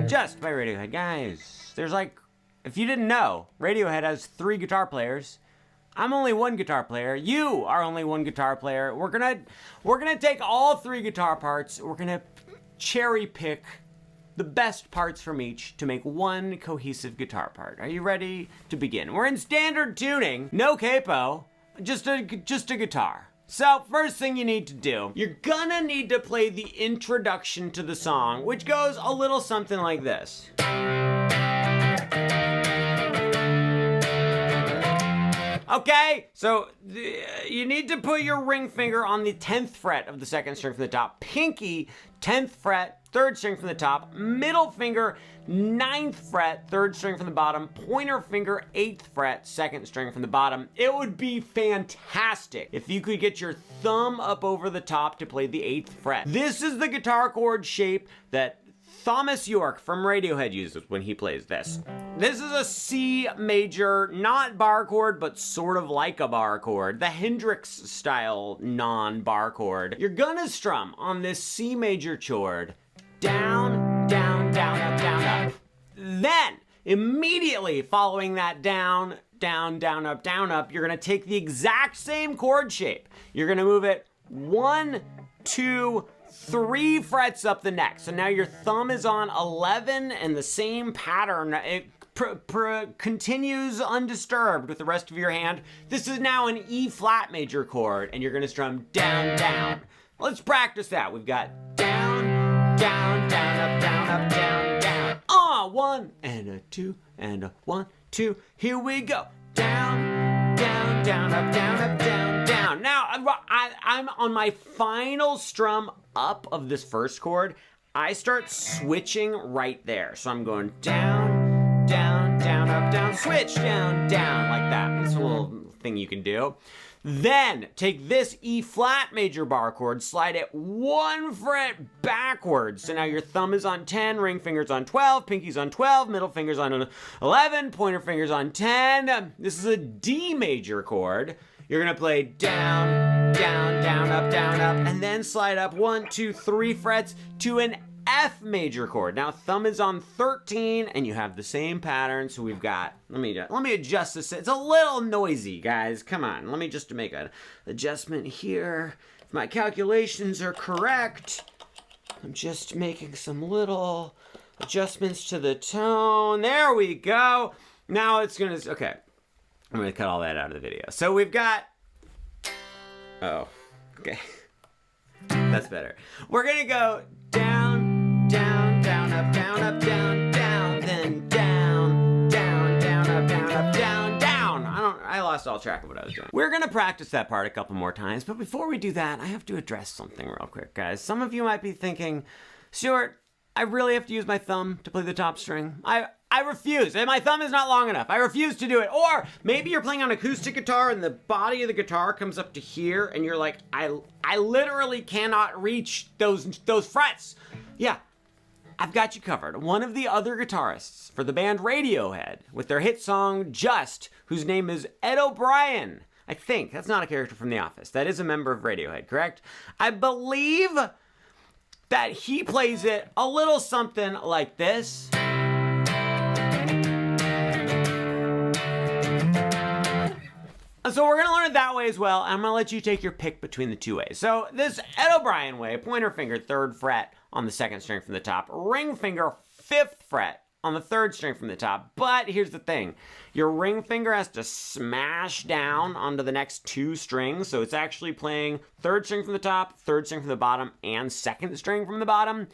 Just by Radiohead, guys. There's like, if you didn't know, Radiohead has 3 guitar players. I'm only 1 guitar player. You are only 1 guitar player. We're gonna take all 3 guitar parts. We're gonna cherry pick the best parts from each to make one cohesive guitar part. Are you ready to begin? We're in standard tuning, no capo, just a guitar. So first thing you need to do, you're gonna need to play the introduction to the song, which goes a little something like this. Okay, so you need to put your ring finger on the 10th fret of the 2nd string from the top, pinky 10th fret, 3rd string from the top, middle finger 9th fret, 3rd string from the bottom, pointer finger 8th fret, 2nd string from the bottom. It would be fantastic if you could get your thumb up over the top to play the 8th fret. This is the guitar chord shape that Thomas York from Radiohead uses when he plays this. This is a C major, not bar chord, but sort of like a bar chord. The Hendrix style non-bar chord. You're gonna strum on this C major chord. Down, down, down, up, down, up. Then, immediately following that down, down, down, up, you're gonna take the exact same chord shape. You're gonna move it 1, 2, 3 frets up the neck. So now your thumb is on 11 and the same pattern. It continues undisturbed with the rest of your hand. This is now an E flat major chord and you're gonna strum down, down. Let's practice that. We've got down, down, down, up, down, up, down, down. 1 and a 2 and a 1, 2. Here we go. Down, down, down, up, down, up, down, down. Now, I'm on my final strum up of this first chord. I start switching right there. So I'm going down, down, down, up, down, switch, down, down, like that. It's a little thing you can do. Then take this E flat major bar chord, slide it 1 fret backwards. So now your thumb is on 10, ring finger's on 12, pinky's on 12, middle finger's on 11, pointer finger's on 10. This is a D major chord. You're gonna play down, down, down, up, and then slide up 1, 2, 3 frets to an F major chord. Now thumb is on 13 and you have the same pattern. So we've got, let me adjust this. It's a little noisy, guys. Come on, let me just make an adjustment here. If my calculations are correct, I'm just making some little adjustments to the tone. There we go. Now it's gonna, okay. I'm gonna cut all that out of the video. So we've got, oh, okay. That's better. We're gonna go down, down, down, up, down, down, then down, down, down, up, down, down. I lost all track of what I was doing. We're gonna practice that part a couple more times, but before we do that, I have to address something real quick, guys. Some of you might be thinking, Stuart, I really have to use my thumb to play the top string. I refuse, and my thumb is not long enough. I refuse to do it. Or maybe you're playing on acoustic guitar and the body of the guitar comes up to here and you're like, I literally cannot reach those frets. Yeah, I've got you covered. One of the other guitarists for the band Radiohead with their hit song Just, whose name is Ed O'Brien. I think that's not a character from The Office. That is a member of Radiohead, correct? I believe that he plays it a little something like this. So we're gonna learn it that way as well. I'm gonna let you take your pick between the 2 ways. So this Ed O'Brien way, pointer finger 3rd fret on the 2nd string from the top, ring finger 5th fret on the 3rd string from the top. But here's the thing, your ring finger has to smash down onto the next 2 strings. So it's actually playing 3rd string from the top, 3rd string from the bottom, and 2nd string from the bottom.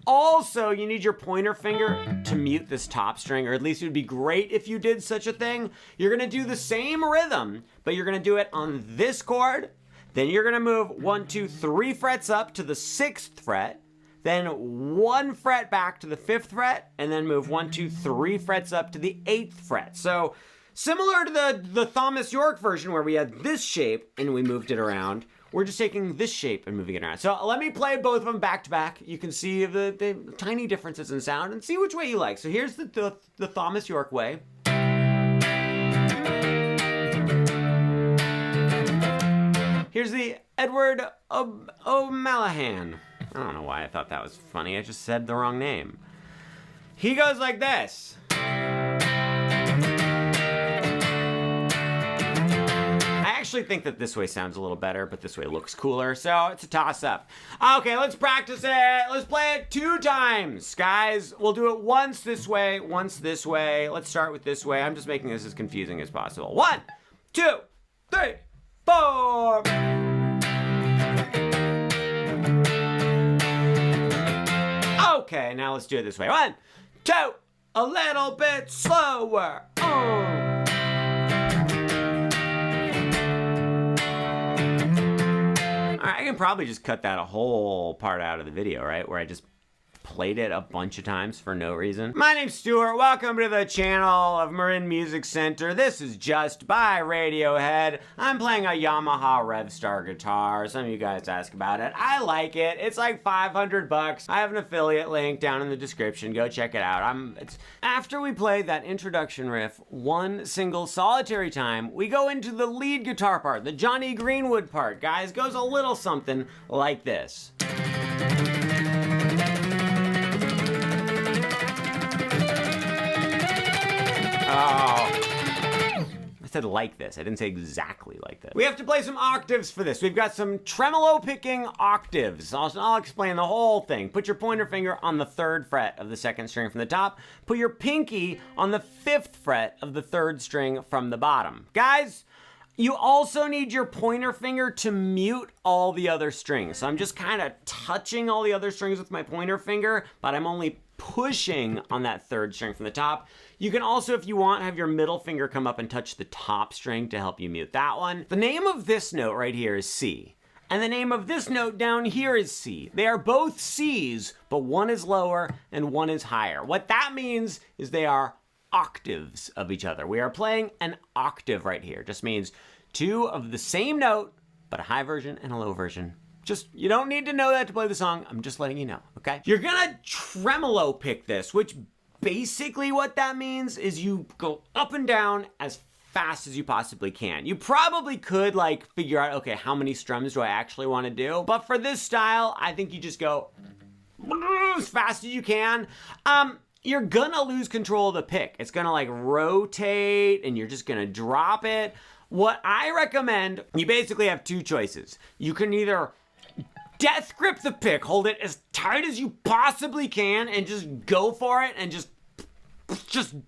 Also, you need your pointer finger to mute this top string, or at least it would be great if you did such a thing. You're gonna do the same rhythm, but you're gonna do it on this chord. Then you're gonna move 1, 2, 3 frets up to the 6th fret, then 1 fret back to the 5th fret, and then move 1, 2, 3 frets up to the 8th fret. So similar to the Thomas York version where we had this shape and we moved it around, we're just taking this shape and moving it around. So let me play both of them back to back. You can see the tiny differences in sound and see which way you like. So here's the Thomas York way. Here's the Edward O'Mallaghan. I don't know why I thought that was funny. I just said the wrong name. He goes like this. I actually think that this way sounds a little better, but this way looks cooler, so it's a toss-up. Okay, let's practice it. Let's play it 2 times. Guys, we'll do it once this way, once this way. Let's start with this way. I'm just making this as confusing as possible. 1, 2, 3, 4. Okay, now let's do it this way. 1, 2, a little bit slower. I can probably just cut that a whole part out of the video, right? Where I just played it a bunch of times for no reason. My name's Stuart. Welcome to the channel of Marin Music Center. This is Just by Radiohead. I'm playing a Yamaha Revstar guitar. Some of you guys ask about it. I like it. It's like $500. I have an affiliate link down in the description. Go check it out. After we play that introduction riff one single solitary time, we go into the lead guitar part, the Johnny Greenwood part. Guys, goes a little something like this. I said like this. I didn't say exactly like this. We have to play some octaves for this. We've got some tremolo picking octaves. I'll explain the whole thing. Put your pointer finger on the 3rd fret of the 2nd string from the top. Put your pinky on the 5th fret of the 3rd string from the bottom. Guys, you also need your pointer finger to mute all the other strings. So I'm just kind of touching all the other strings with my pointer finger, but I'm only pushing on that 3rd string from the top. You can also, if you want, have your middle finger come up and touch the top string to help you mute that one. The name of this note right here is C. And the name of this note down here is C. They are both C's, but one is lower and one is higher. What that means is they are octaves of each other. We are playing an octave right here. Just means 2 of the same note, but a high version and a low version. You don't need to know that to play the song. I'm just letting you know, okay? You're gonna tremolo pick this, which basically what that means is you go up and down as fast as you possibly can. You probably could like figure out, okay, how many strums do I actually want to do? But for this style, I think you just go as fast as you can. You're gonna lose control of the pick. It's gonna like rotate and you're just gonna drop it. What I recommend, you basically have 2 choices. You can either death grip the pick, hold it as tight as you possibly can and just go for it and just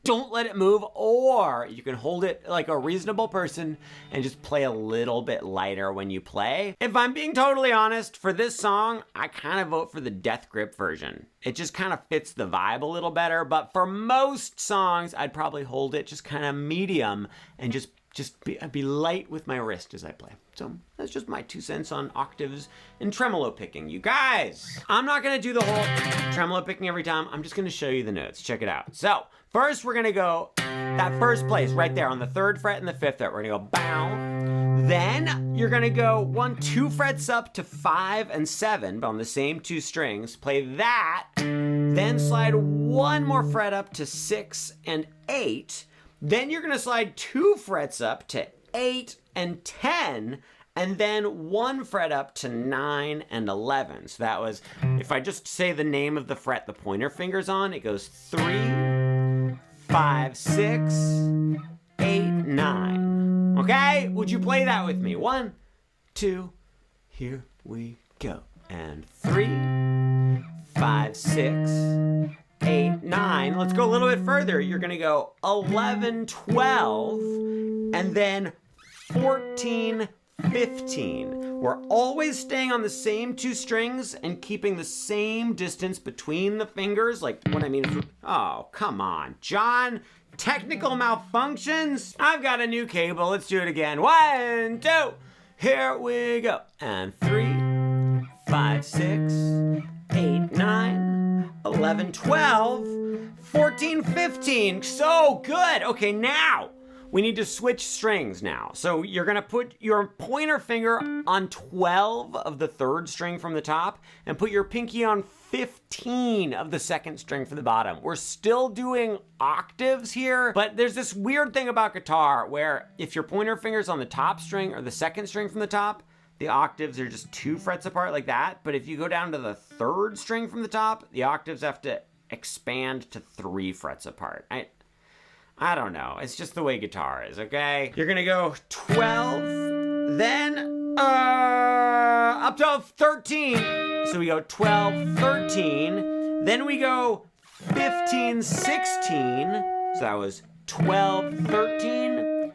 don't let it move, or you can hold it like a reasonable person and just play a little bit lighter when you play. If I'm being totally honest, for this song, I kind of vote for the death grip version. It just kind of fits the vibe a little better, but for most songs, I'd probably hold it just kind of medium and just be light with my wrist as I play. So that's just my 2 cents on octaves and tremolo picking. You guys, I'm not gonna do the whole tremolo picking every time. I'm just gonna show you the notes. Check it out. So first we're gonna go that first place right there on the 3rd fret and the 5th fret. We're gonna go bow. Then you're gonna go 1, 2 frets up to 5 and 7, but on the same 2 strings. Play that, then slide 1 more fret up to 6 and 8. Then you're gonna slide 2 frets up to 8 and 10, and then 1 fret up to 9 and 11. So that was, if I just say the name of the fret the pointer finger's on, it goes 3, 5, 6, 8, 9. Okay? Would you play that with me? 1, 2, here we go. And 3, 5, 6, 8, 9. Let's go a little bit further. You're gonna go 11, 12, and then 14, 15. We're always staying on the same 2 strings and keeping the same distance between the fingers. Like what I mean is, oh, come on, John. Technical malfunctions? I've got a new cable. Let's do it again. 1, 2, here we go. And 3, 5, 6, 8, 9, 11, 12, 14, 15. So good. Okay, now we need to switch strings now. So you're gonna put your pointer finger on 12 of the 3rd string from the top and put your pinky on 15 of the 2nd string from the bottom. We're still doing octaves here, but there's this weird thing about guitar where if your pointer finger's on the top string or the 2nd string from the top, the octaves are just 2 frets apart like that. But if you go down to the 3rd string from the top, the octaves have to expand to 3 frets apart. I don't know. It's just the way guitar is, okay? You're gonna go 12, then up to 13. So we go 12, 13, then we go 15, 16. So that was 12, 13,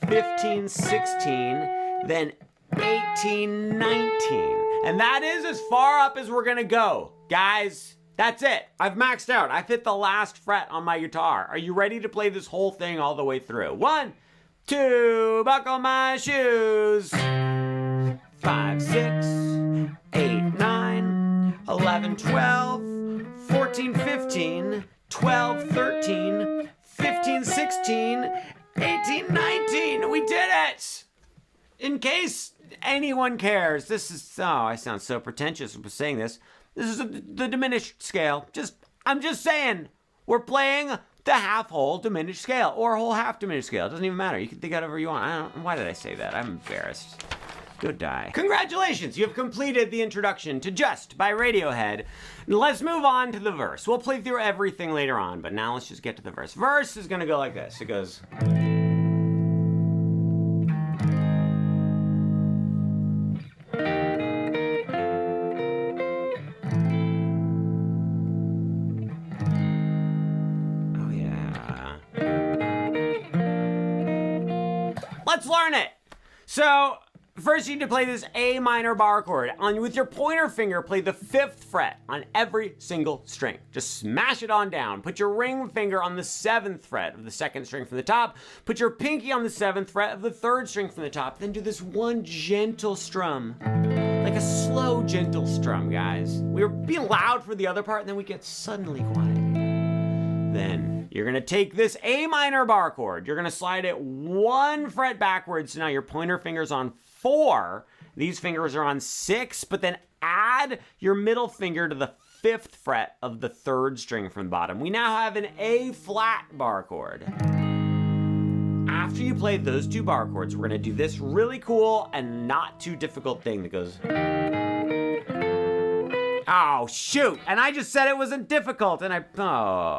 15, 16, then 18, 19. And that is as far up as we're gonna go. Guys, that's it. I've maxed out. I've hit the last fret on my guitar. Are you ready to play this whole thing all the way through? 1, 2, buckle my shoes. 5, 6, 8, 9, 11, 12, 14, 15, 12, 13, 15, 16, 18, 19. We did it! In case anyone cares, this is, oh, I sound so pretentious for saying this. This is the diminished scale. I'm just saying, we're playing the half-whole diminished scale, or whole half diminished scale. It doesn't even matter. You can think whatever you want. Why did I say that? I'm embarrassed. Good die. Congratulations, you have completed the introduction to Just by Radiohead. Let's move on to the verse. We'll play through everything later on, but now let's just get to the verse. Verse is gonna go like this. It goes... Let's learn it. So first you need to play this A minor bar chord. With your pointer finger, play the 5th fret on every single string. Just smash it on down. Put your ring finger on the 7th fret of the 2nd string from the top. Put your pinky on the 7th fret of the 3rd string from the top. Then do this one gentle strum. Like a slow, gentle strum, guys. We were being loud for the other part, and then we get suddenly quiet. Then you're gonna take this A minor bar chord. You're gonna slide it 1 fret backwards. So now your pointer finger's on 4. These fingers are on 6, but then add your middle finger to the 5th fret of the 3rd string from the bottom. We now have an A flat bar chord. After you play those 2 bar chords, we're gonna do this really cool and not too difficult thing that goes... Oh, shoot. And I just said it wasn't difficult, and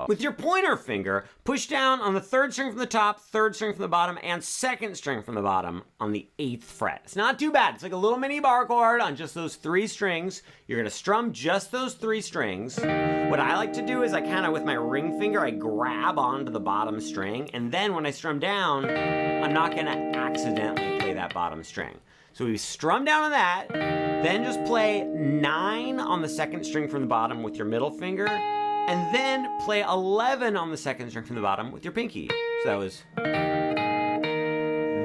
With your pointer finger, push down on the 3rd string from the top, 3rd string from the bottom, and 2nd string from the bottom on the 8th fret. It's not too bad. It's like a little mini bar chord on just those 3 strings. You're gonna strum just those 3 strings. What I like to do is I kind of, with my ring finger, I grab onto the bottom string, and then when I strum down, I'm not gonna accidentally play that bottom string. So we strum down on that, then just play 9 on the 2nd string from the bottom with your middle finger, and then play 11 on the 2nd string from the bottom with your pinky. So that was...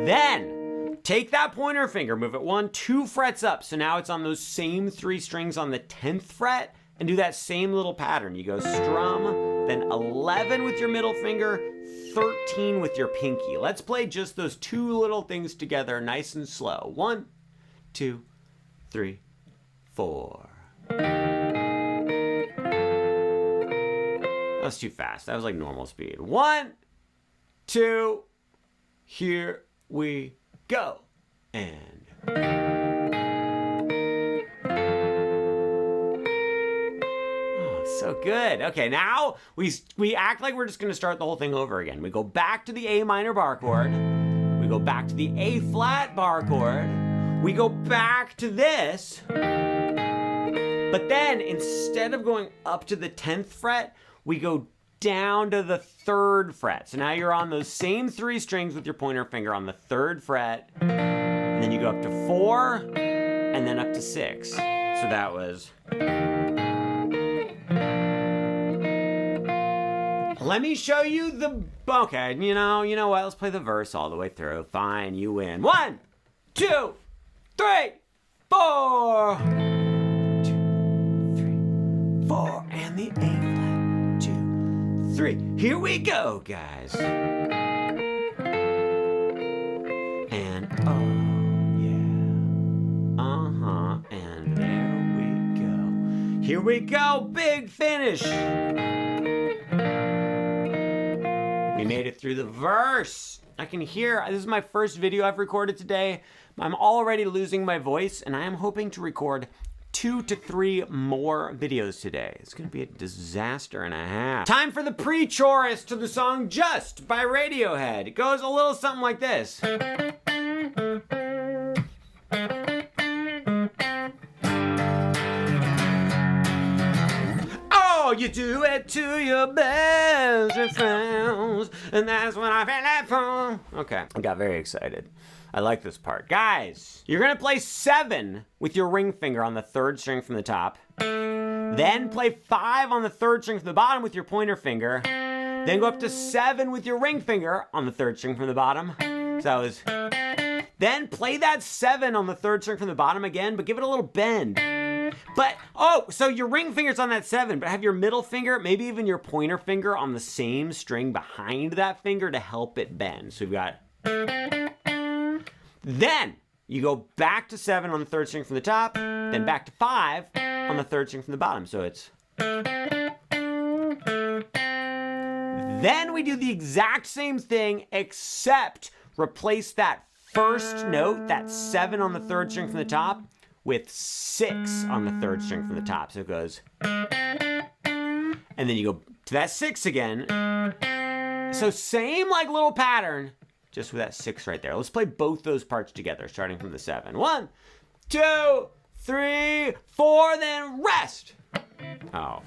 Then, take that pointer finger, move it 1, 2 frets up, so now it's on those same 3 strings on the 10th fret, and do that same little pattern. You go strum, then 11 with your middle finger, 13 with your pinky. Let's play just those 2 little things together nice and slow. 1, 2, 3, 4. That was too fast. That was like normal speed. 1, 2, here we go. And... So good. Okay, now we act like we're just gonna start the whole thing over again. We go back to the A minor bar chord. We go back to the A flat bar chord. We go back to this. But then instead of going up to the 10th fret, we go down to the 3rd fret. So now you're on those same 3 strings with your pointer finger on the 3rd fret. And then you go up to 4 and then up to 6. So that was... Let me show you the... Okay, you know what? Let's play the verse all the way through. Fine, you win. 1, 2, 3, 4. 2, 3, 4. And the A flat. 2, 3. Here we go, guys. And oh, yeah. Uh-huh. And there we go. Here we go. Big finish. We made it through the verse. I can hear, this is my first video I've recorded today. I'm already losing my voice, and I am hoping to record 2 to 3 more videos today. It's gonna be a disaster and a half. Time for the pre-chorus to the song Just by Radiohead. It goes a little something like this. Oh, you do it to your best friends, and that's when I feel that phone. Okay, I got very excited. I like this part. Guys, you're gonna play 7 with your ring finger on the 3rd string from the top. Then play 5 on the 3rd string from the bottom with your pointer finger. Then go up to 7 with your ring finger on the 3rd string from the bottom. So that was... Then play that 7 on the 3rd string from the bottom again, but give it a little bend. But, oh, so your ring finger's on that 7, but have your middle finger, maybe even your pointer finger on the same string behind that finger to help it bend. So we've got... Then you go back to 7 on the 3rd string from the top, then back to 5 on the 3rd string from the bottom. So it's... Then we do the exact same thing, except replace that first note, that 7 on the 3rd string from the top, with 6 on the 3rd string from the top. So it goes... And then you go to that 6 again. So same like little pattern, just with that 6 right there. Let's play both those parts together, starting from the 7. 1, 2, 3, 4, then rest. Oh,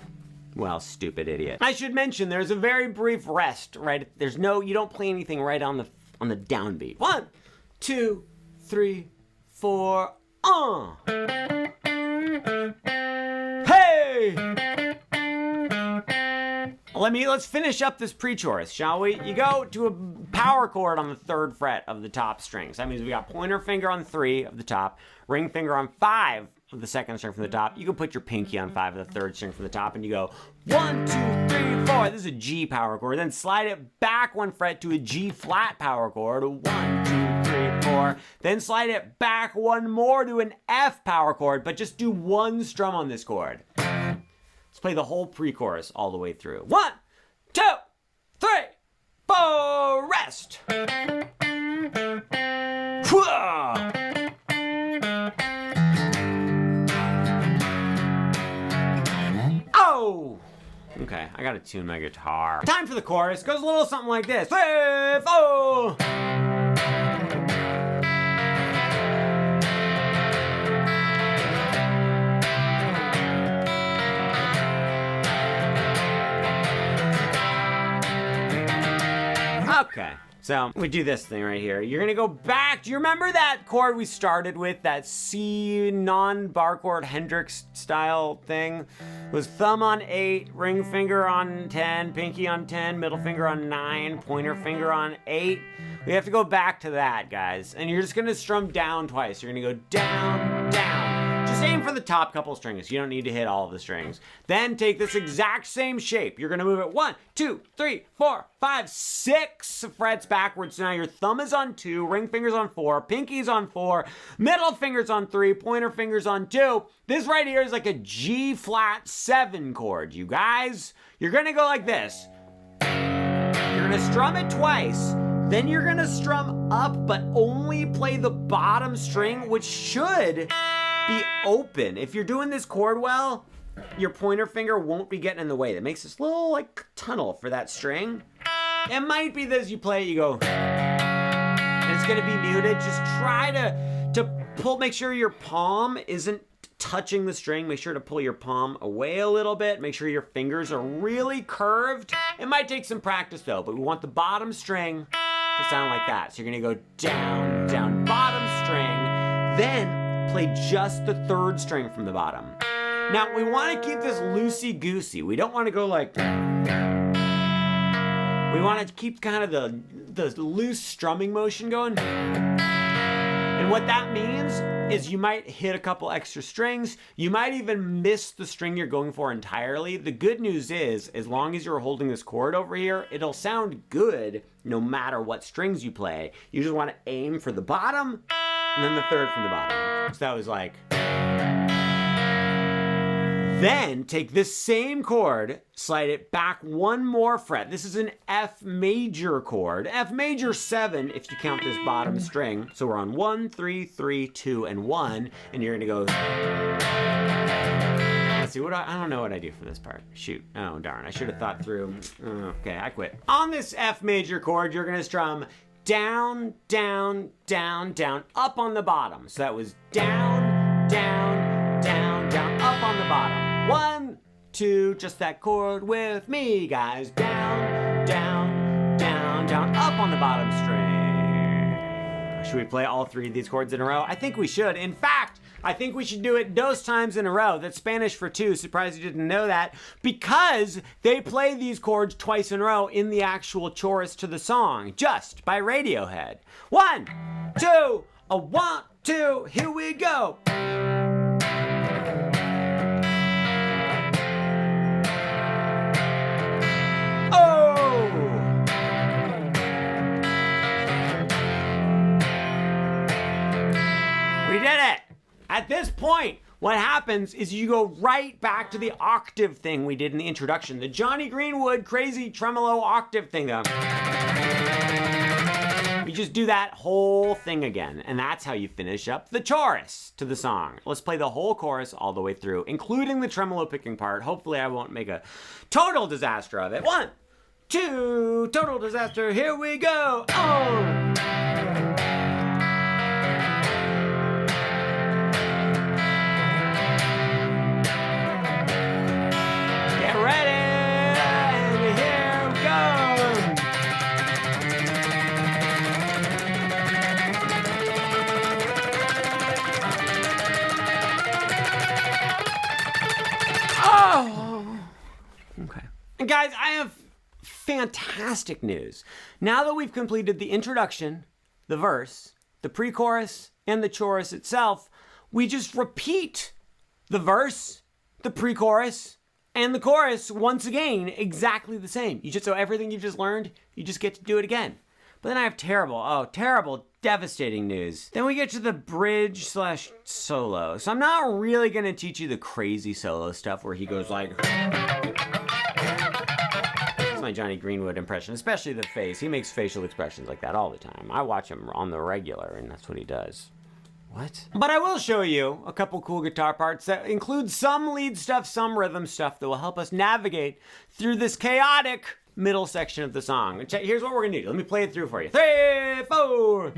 well, stupid idiot. I should mention there's a very brief rest, right? There's no, you don't play anything right on the downbeat. 1, 2, 3, 4. Hey! Let's finish up this pre-chorus, shall we? You go to a power chord on the 3rd fret of the top strings. That means we got pointer finger on 3 of the top, ring finger on 5 of the 2nd string from the top. You can put your pinky on 5 of the 3rd string from the top, and you go 1, 2, 3, 4. This is a G power chord. Then slide it back 1 fret to a G flat power chord. 1, 2, 3, 4. Then slide it back 1 more to an F power chord, but just do 1 strum on this chord. Let's play the whole pre-chorus all the way through. 1, 2, 3, 4, rest. Oh! Okay, I gotta tune my guitar. Time for the chorus. Goes a little something like this. 3, 4. Okay, so we do this thing right here. You're gonna go back. Do you remember that chord we started with? That C non-bar chord Hendrix style thing? It was thumb on 8, ring finger on 10, pinky on 10, middle finger on 9, pointer finger on 8. We have to go back to that, guys. And you're just gonna strum down twice. You're gonna go down, down. Just aim for the top couple strings. You don't need to hit all of the strings. Then take this exact same shape. You're gonna move it 1, 2, 3, 4, 5, 6 frets backwards. So now your thumb is on 2, ring finger's on 4, pinky's on 4, middle finger's on 3, pointer finger's on 2. This right here is like a G flat 7 chord, you guys. You're gonna go like this. You're gonna strum it twice. Then you're gonna strum up, but only play the bottom string, which should be open. If you're doing this chord well, your pointer finger won't be getting in the way. That makes this little like tunnel for that string. It might be that as you play it, you go, and it's gonna be muted. Just try to pull, make sure your palm isn't touching the string. Make sure to pull your palm away a little bit. Make sure your fingers are really curved. It might take some practice though, but we want the bottom string to sound like that. So you're gonna go down, down, bottom string, then play just the 3rd string from the bottom. Now, we want to keep this loosey-goosey. We don't want to go like... We want to keep kind of the loose strumming motion going. And what that means is you might hit a couple extra strings. You might even miss the string you're going for entirely. The good news is, as long as you're holding this chord over here, it'll sound good no matter what strings you play. You just want to aim for the bottom and then the 3rd from the bottom. So that was like... Then take this same chord, slide it back one more fret. This is an F major chord. F major 7 if you count this bottom string. So we're on 1, 3, 3, 2, and 1. And you're gonna go. Let's see, I don't know what I do for this part. Shoot. Oh, darn. I should have thought through. Okay, I quit. On this F major chord, you're gonna strum down, down, down, down, up on the bottom. So that was down, down, down, down, up on the bottom. 1, 2, just that chord with me, guys. Down, down, down, down, up on the bottom string. Should we play all 3 of these chords in a row? I think we should. In fact, I think we should do it those times in a row. That's Spanish for 2. Surprised you didn't know that. Because they play these chords twice in a row in the actual chorus to the song, just by Radiohead. 1, 2, 1, 2, here we go. We did it! At this point, what happens is you go right back to the octave thing we did in the introduction. The Johnny Greenwood crazy tremolo octave thing. You just do that whole thing again, and that's how you finish up the chorus to the song. Let's play the whole chorus all the way through, including the tremolo picking part. Hopefully I won't make a total disaster of it. 1, 2, total disaster, here we go! Oh! And guys, I have fantastic news. Now that we've completed the introduction, the verse, the pre-chorus, and the chorus itself, we just repeat the verse, the pre-chorus, and the chorus once again, exactly the same. So everything you just learned, you just get to do it again. But then I have terrible, devastating news. Then we get to the bridge / solo. So I'm not really gonna teach you the crazy solo stuff where he goes like... my Johnny Greenwood impression, especially the face. He makes facial expressions like that all the time. I watch him on the regular, and that's what he does. What? But I will show you a couple cool guitar parts that include some lead stuff, some rhythm stuff that will help us navigate through this chaotic middle section of the song. Here's what we're gonna do. Let me play it through for you. 3, 4.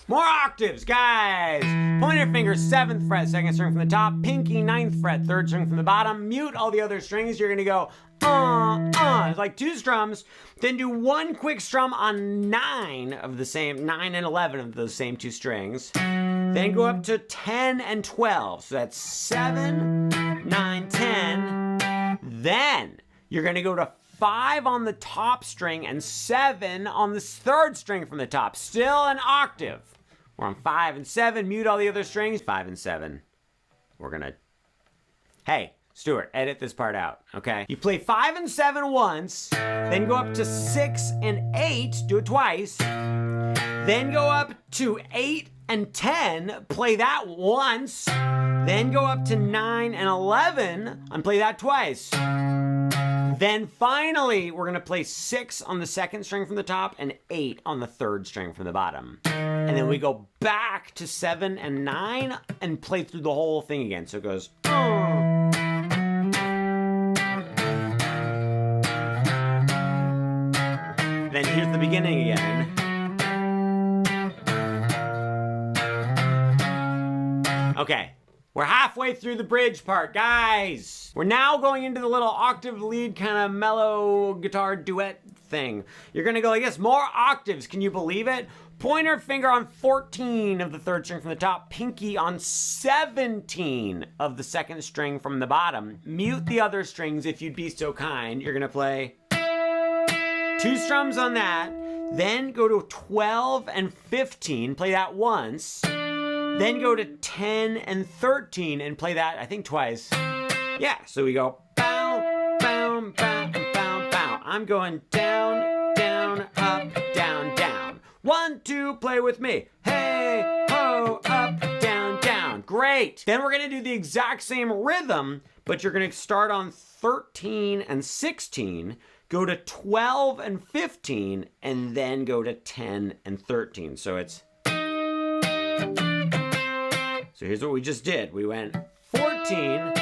More octaves, guys! Pointer finger, 7th fret, 2nd string from the top. Pinky, 9th fret, 3rd string from the bottom. Mute all the other strings. You're gonna go, It's like 2 strums. Then do 1 quick strum on 9 and 11 of those same 2 strings. Then go up to 10 and 12. So that's 7, 9, 10. Then you're gonna go to 5 on the top string and 7 on the 3rd string from the top. Still an octave. We're on 5 and 7. Mute all the other strings. 5 and 7. We're gonna... Hey, Stuart, edit this part out, okay? You play 5 and 7 once, then go up to 6 and 8, do it twice. Then go up to 8 and 10, play that once. Then go up to 9 and 11, and play that twice. Then finally, we're gonna play 6 on the 2nd string from the top and 8 on the 3rd string from the bottom. And then we go back to 7 and 9 and play through the whole thing again. So it goes, Then here's the beginning again. Okay. We're halfway through the bridge part, guys. We're now going into the little octave lead kind of mellow guitar duet thing. You're gonna go like this, more octaves, can you believe it? Pointer finger on 14 of the third string from the top, pinky on 17 of the second string from the bottom. Mute the other strings if you'd be so kind. You're gonna play 2 strums on that, then go to 12 and 15, play that once, then go to 10 and 13 and play that, I think, twice. Yeah, so we go bow, bow, bow, bow, bow. I'm going down, down, up, down, down. 1, 2, play with me. Hey, ho, up, down, down. Great. Then we're gonna do the exact same rhythm, but you're gonna start on 13 and 16, go to 12 and 15, and then go to 10 and 13. So here's what we just did. We went 14,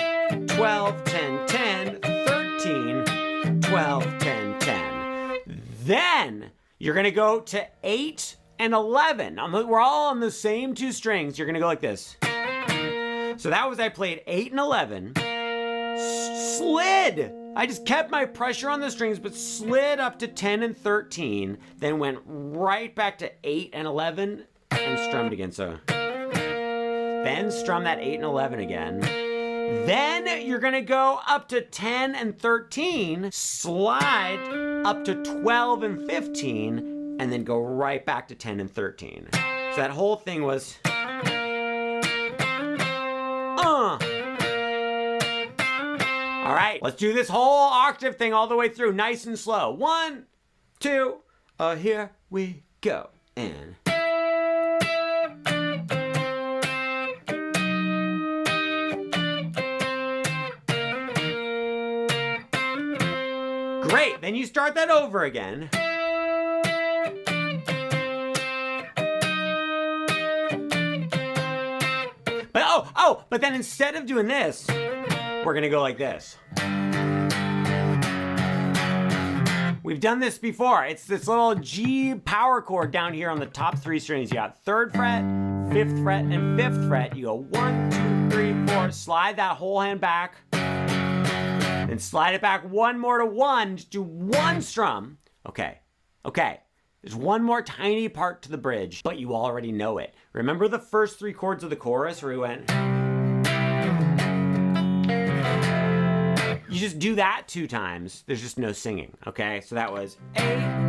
12, 10, 10, 13, 12, 10, 10. Then you're gonna go to 8 and 11. We're all on the same 2 strings. You're gonna go like this. So that was, I played 8 and 11, slid. I just kept my pressure on the strings, but slid up to 10 and 13, then went right back to 8 and 11 and strummed again. So then strum that 8 and 11 again. Then you're gonna go up to 10 and 13, slide up to 12 and 15, and then go right back to 10 and 13. So that whole thing was, All right, let's do this whole octave thing all the way through, nice and slow. 1, 2, here we go. And great, then you start that over again. But then instead of doing this, we're gonna go like this. We've done this before. It's this little G power chord down here on the top 3 strings. You got 3rd fret, 5th fret, and 5th fret. You go 1, 2, 3, 4, slide that whole hand back, then slide it back 1 more to 1, just do 1 strum. Okay. There's 1 more tiny part to the bridge, but you already know it. Remember the first 3 chords of the chorus where we went? You just do that 2 times. There's just no singing, okay? So that was 8. I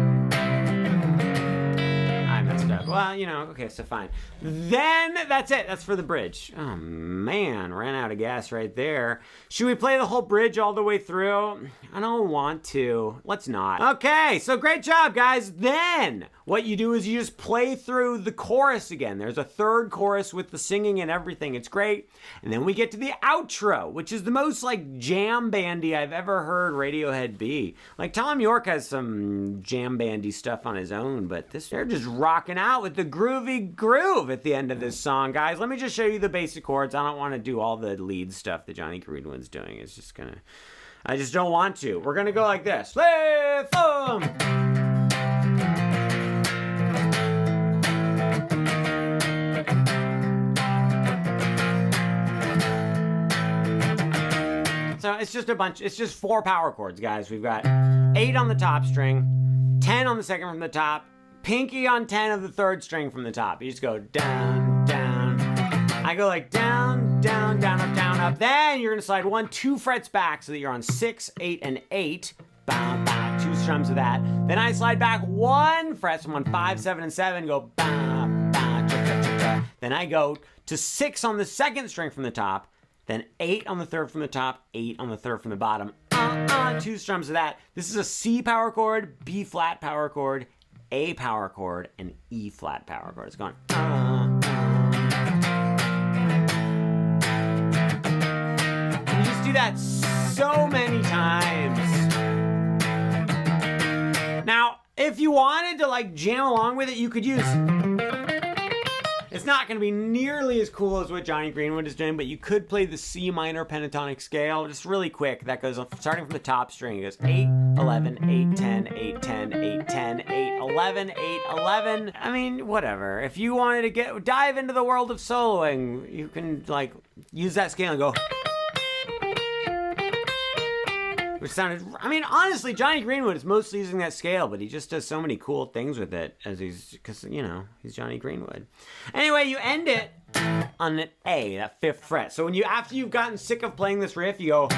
messed up. Well, okay, so fine. Then that's it. That's for the bridge. Oh, man, ran out of gas right there. Should we play the whole bridge all the way through? I don't want to. Let's not. Okay, so great job, guys. Then what you do is you just play through the chorus again. There's a 3rd chorus with the singing and everything. It's great. And then we get to the outro, which is the most jam bandy I've ever heard Radiohead be. Thom Yorke has some jam bandy stuff on his own, but they're just rocking out with the groovy groove at the end of this song, guys. Let me just show you the basic chords. I don't want to do all the lead stuff that Johnny Greenwood's doing. I just don't want to. We're gonna go like this. Play Thom. So it's just 4 power chords, guys. We've got 8 on the top string, 10 on the second from the top, pinky on 10 of the 3rd string from the top. You just go down, down. I go down, down, down, up, down, up. Then you're gonna slide 1, 2 frets back so that you're on 6, 8, and 8. Bow, bow, 2 strums of that. Then I slide back 1 fret, so I'm on 5, 7, and 7. Go bow, bow, cha, cha, cha, cha. Then I go to 6 on the 2nd string from the top. Then 8 on the 3rd from the top, 8 on the 3rd from the bottom. 2 strums of that. This is a C power chord, B flat power chord, A power chord, and E flat power chord. It's going. And you just do that so many times. Now, if you wanted to jam along with it, you could use. It's not going to be nearly as cool as what Johnny Greenwood is doing, but you could play the C minor pentatonic scale just really quick. That goes starting from the top string. It goes 8, 11, 8, 10, 8, 10, 8, 10, 8, 11, 8, 11. I mean, whatever. If you wanted to dive into the world of soloing, you can use that scale and go. Which sounded, I mean, honestly, Johnny Greenwood is mostly using that scale, but he just does so many cool things with it because, he's Johnny Greenwood. Anyway, you end it on an A, that 5th fret. So after you've gotten sick of playing this riff, you go,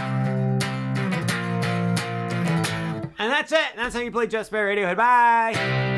and that's it. That's how you play Just by Radiohead. Bye.